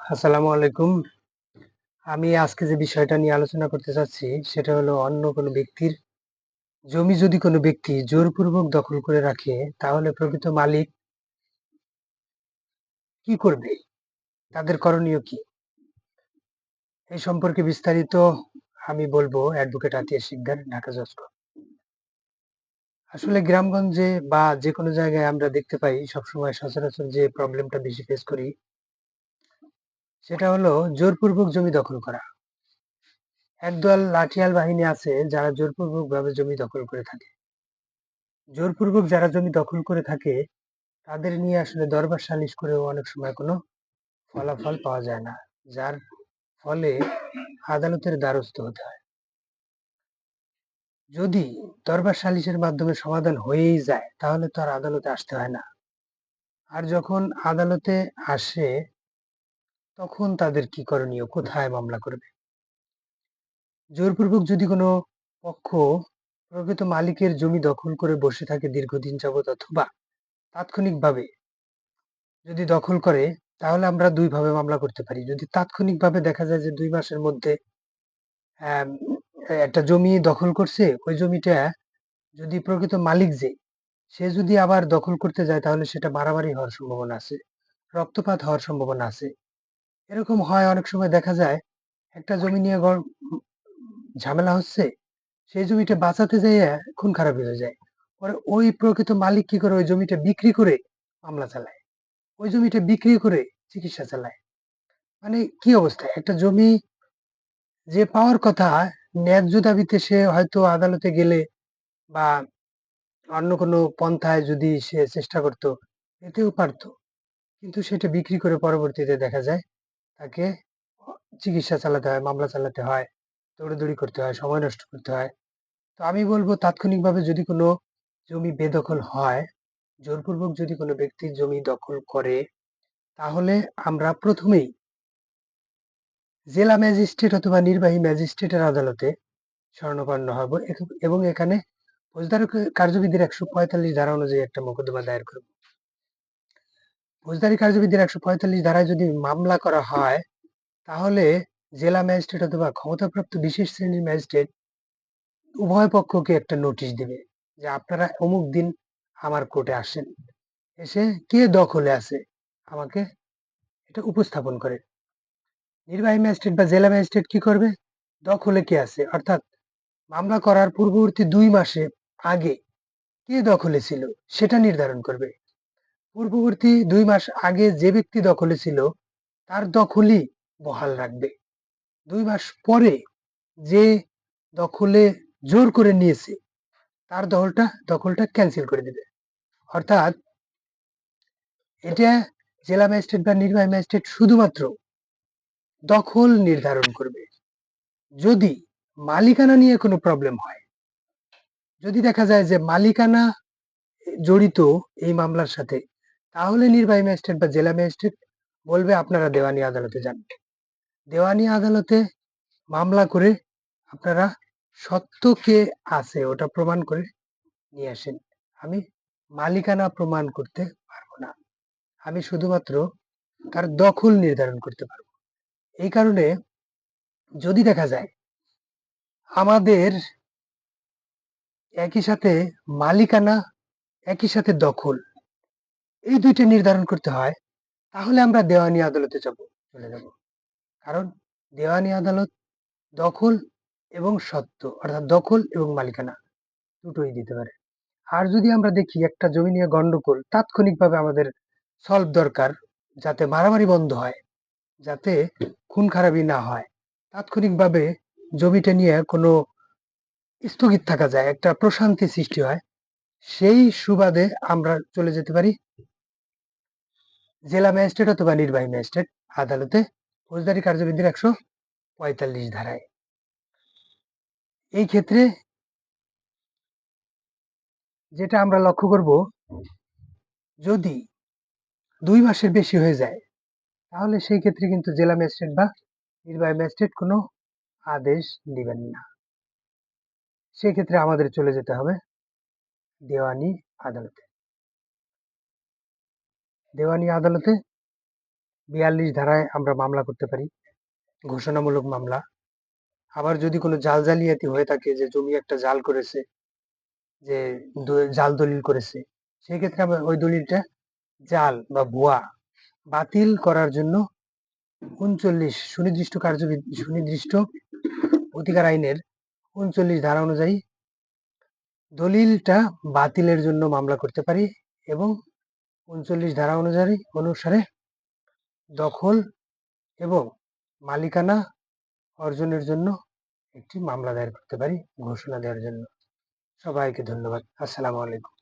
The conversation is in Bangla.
আসসালামু আলাইকুম। আমি আজকে যে বিষয়টা নিয়ে আলোচনা করতে চাচ্ছি সেটা হলো অন্য কোনো ব্যক্তির জমি যদি কোনো ব্যক্তি জোরপূর্বক দখল করে রাখে তাহলে প্রকৃত মালিক কি করবে? তাদের করণীয় কি? এই সম্পর্কে বিস্তারিত আমি বলবো অ্যাডভোকেট আতিয়া শিকদার, ঢাকা জজ কোর্ট। আসলে গ্রামগঞ্জে বা যেকোনো জায়গায় আমরা দেখতে পাই সবসময় সচরাচর যে প্রবলেমটা বেশি ফেস করি সেটা হলো জোরপূর্বক জমি দখল করা। একদল লাঠিয়াল বাহিনী আছে যারা জোরপূর্বকভাবে জমি দখল করে থাকে। জোরপূর্বক যারা জমি দখল করে থাকে তাদের নিয়ে আসলে দরবার সালিশ করেও অনেক সময় কোনো ফলাফল পাওয়া যায় না, যার ফলে আদালতের দ্বারস্থ হতে হয়। যদি দরবার সালিশের মাধ্যমে সমাধান হয়েই যায় তাহলে তো আর আদালতে আসতে হয় না। আর যখন আদালতে আসে তখন তাদের কি করণীয়, কোথায় মামলা করবে? জোরপূর্বক যদি কোনো পক্ষ প্রকৃত মালিকের জমি দখল করে বসে থাকে দীর্ঘদিন যাবৎ অথবা তাৎক্ষণিকভাবে যদি দখল করে তাহলে আমরা দুই ভাবে মামলা করতে পারি। যদি তাৎক্ষণিকভাবে দেখা যায় যে ২ মাসের মধ্যে আম একটা জমি দখল করছে, ওই জমিটা যদি প্রকৃত মালিক সে যদি আবার দখল করতে যায় তাহলে সেটা মারামারি হওয়ার সম্ভাবনা আছে, রক্তপাত হওয়ার সম্ভাবনা আছে। এরকম হয় অনেক সময় দেখা যায় একটা জমি নিয়ে ঝামেলা হচ্ছে, সেই জমিটা বাঁচাতে যেয়ে খুন খারাপি হয়ে যায়। পরে ওই প্রকৃত মালিক কি করে ওই জমিটা বিক্রি করে মামলা চালায়। ওই জমিটা বিক্রি করে চিকিৎসা চালায়। মানে কি অবস্থা? একটা জমি যে পাওয়ার কথা ন্যায্য দাবিতে সে হয়তো আদালতে গেলে বা অন্য কোনো পন্থায় যদি সে চেষ্টা করত এতেও পারত। কিন্তু সেটা বিক্রি করে পরবর্তীতে দেখা যায় তাকে অ চিকিৎসা চালাতে হয়, মামলা চালাতে হয়, দৌড়াদৌড়ি করতে হয়, সময় নষ্ট করতে হয়। তো আমি বলব তাৎক্ষণিকভাবে যদি কোনো জমি বেদখল হয়, জোরপূর্বক যদি কোনো ব্যক্তির জমি দখল করে তাহলে আমরা ১ম এই জেলা ম্যাজিস্ট্রেট অথবা নির্বাহী ম্যাজিস্ট্রেটের আদালতে শরণাপন্ন হব এবং এখানে ফৌজদারি কার্যবিধির ১৪৫ ধারা অনুযায়ী একটা মোকদ্দমা দায়ের করব। ফৌজদারি কার্যবিধির ১৪৫ ধারায় যদি মামলা করা হয় তাহলে জেলা ম্যাজিস্ট্রেট অথবা ক্ষমতাপ্রাপ্ত বিশেষ শ্রেণীর ম্যাজিস্ট্রেট উভয় পক্ষকে একটা নোটিশ দিবে যে আপনারা অমুক দিন আমার কোর্টে আসেন, এসে কে দখলে আছে আমাকে এটা উপস্থাপন করে। নির্বাহী ম্যাজিস্ট্রেট বা জেলা ম্যাজিস্ট্রেট কি করবে? দখলে কে আছে অর্থাৎ মামলা করার পূর্ববর্তী ২ মাসে আগে কে দখলে ছিল সেটা নির্ধারণ করবে। পূর্ববর্তী ২ মাস আগে যে ব্যক্তি দখলে ছিল তার দখলই বহাল রাখবে। ২ মাস পরে যে দখলে জোর করে নিয়েছে তার দখলটা ক্যানসেল করে দিবে। অর্থাৎ এটা জেলা ম্যাজিস্ট্রেট বা নির্বাহী ম্যাজিস্ট্রেট শুধুমাত্র দখল নির্ধারণ করবে। যদি মালিকানা নিয়ে কোনো প্রবলেম হয়, যদি দেখা যায় যে মালিকানা জড়িত এই মামলার সাথে, তাহলে নির্বাহী ম্যাজিস্ট্রেট বা জেলা ম্যাজিস্ট্রেট বলবে আপনারা দেওয়ানি আদালতে যান। দেওয়ানি আদালতে মামলা করে আপনারা সত্য কে আছে ওটা প্রমাণ করে নিয়ে আসেন। আমি মালিকানা প্রমাণ করতে পারবো না। আমি শুধুমাত্র তার দখল নির্ধারণ করতে পারবো। এই কারণে যদি দেখা যায় আমাদের একই সাথে মালিকানা, একই সাথে দখল এই ২ টা নির্ধারণ করতে হয়, তাহলে আমরা দেওয়ানি আদালতে চলে যাব। কারণ দেওয়ানি আদালত দখল এবং সত্ত্ব অর্থাৎ দখল এবং মালিকানা দুটোই দিতে পারে। আর যদি আমরা দেখি একটা জমি নিয়ে গন্ডগোল তাৎক্ষণিকভাবে আমাদের সলভ দরকার, যাতে মারামারি বন্ধ হয়, যাতে খুন খারাপি না হয়। তাৎক্ষণিকভাবে জমিটা নিয়ে কোনো স্থগিত থাকা যায়, একটা প্রশান্তি সৃষ্টি হয়। সেই সুবাদে আমরা চলে যেতে পারি জেলা ম্যাজিস্ট্রেট অথবা নির্বাহী ম্যাজিস্ট্রেট আদালতে ফৌজদারি কার্যবিধির ১৪৫ ধারায়। এই ক্ষেত্রে যেটা আমরা লক্ষ্য করব, যদি ২ মাসের বেশি হয়ে যায় তাহলে সেই ক্ষেত্রে কিন্তু জেলা ম্যাজিস্ট্রেট বা নির্বাহী ম্যাজিস্ট্রেট কোনো আদেশ দিবেন না। সেক্ষেত্রে আমাদের চলে যেতে হবে দেওয়ানি আদালতে। দেওয়ানি আদালতে 42 ধারায় আমরা মামলা করতে পারি, ঘোষণামূলক মামলা। আবার যদি কোনো জাল জালিয়াতি হয়ে থাকে, যে জমি একটা জাল করেছে, যে জাল দলিল করেছে, সেক্ষেত্রে আমরা ওই দলিলটা জাল বা ভুয়া বাতিল করার জন্য 39 সুনির্দিষ্ট অধিকার আইনের 39 ধারা অনুযায়ী দলিলটা বাতিলের জন্য মামলা করতে পারি, এবং 39 ধারা অনুসারে দখল এবং মালিকানা অর্জনের জন্য একটি মামলা দায়ের করতে পারি, ঘোষণা দেওয়ার জন্য। সবাইকে ধন্যবাদ। আসসালামু আলাইকুম।